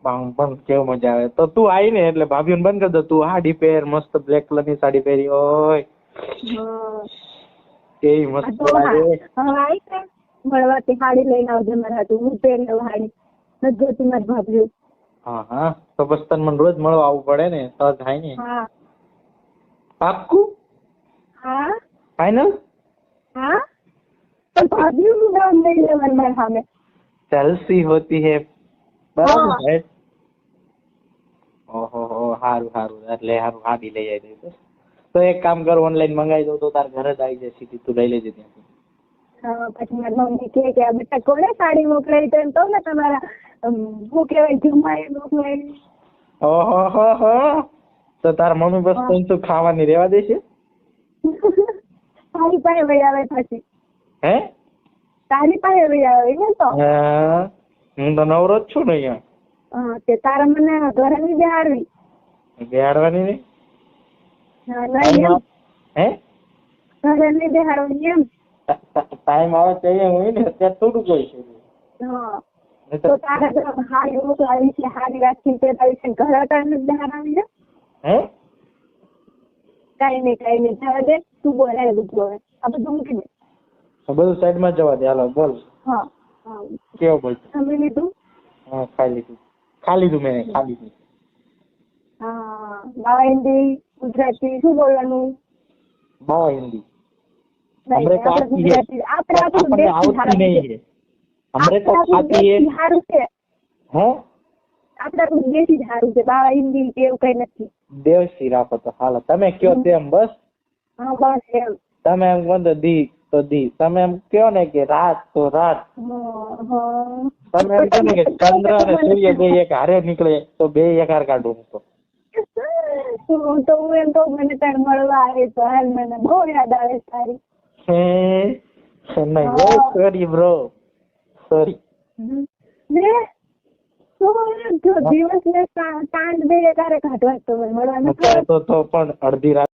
પણ કેવું મજા આવે. તો તું આવી ને એટલે ભાભીઓને બંધ કરી દો. તું સાડી પહેર, મસ્ત બ્લેક કલર ની સાડી પહેરી હોય, કેવી મસ્ત લાગે. મળવાથી સાડી લઈને આવજે મારા હાટુ. હું પહેરી લઉં સાડી. નથી જોતી મારી ભાભીઓ. હા તો બસ તને મને રોજ મળવા આવવું પડે ને તો થાય ને. હા પાક્કું? હા ફાઈનલ? હા પણ ભાભીઓનું નામ નહીં લેવાનું મારા સામે. જલસી હોતી હે. બરાબર છે. ઓહો સારું એટલે સારું સાડી લઈ આવી દઈશ. તો એક કામ કર, ઓનલાઈન મંગાવી દઉં તો તાર ઘરે જ આવી જાય સીધી, તું લઈ લેજે ત્યાંથી. પછી મારી મમ્મી કહે કે આ બેટા કોને સાડી મોકલાવી? તો એમ કહું ને તમારા શું કહેવાય જમાઈ મોકલાવી. ઓહો તો તારા મમ્મી બસ તું ખાવાની રેવા દેશે? તારી પાસે વહી આવે પછી. હે? તારી પાસે વહી આવે ને તો. હું તો નવરો જ છું ને અહીંયા. તે તારા મને ઘરે ની બેહાડવી. બેહાડવાની નહીં? હે? ઘરે ની બેહાડવાની એમ. ટાઈમ આવે તો હોય ને અત્યારે થોડું કોઈ છે. તો તારા હારી મોકલાવી છે, હારી રાખીને તેડાવી છે, ઘરે ટાઈમ બેહાડવાની છે. હે? કઈ નહીં જવા દે. તું બોલાય બધું હવે. આ બધું મૂકી દે. બધું સાઈડમાં જવા દે. હાલો બોલ. હા કેવો બોલ? જમી લીધું? હા ખાઈ લીધું મેં. હા બાવા હિન્દી ગુજરાતી શું બોલવાનું? બાવા હિન્દી. આપણે ગુજરાતી આપણે આપણું દેશી સારું છે. આપણે આપણું દેશી સારું છે. બાવા હિન્દી એવું કઈ નથી. દેશી રાખો તો હાલો. તમે કયો તેમ બસ. હા બસ એમ. તમે એમ કહો તો દી તો દી. તમે એમ કહો ને કે રાત તો રાત. તમે એમ કહો ને કે ચંદ્ર અને સૂર્ય બે એક હારે નીકળે તો બે એક હાર કાઢું તો. તો હું એમ કહું મને તાર મળવા આવે તો હાલ, મને બહુ યાદ આવે તારી. Sorry bro, sorry. દિવસ ને સાંજ બે તારે કાઢવા તો મળવાનું તો પણ અડધી રાત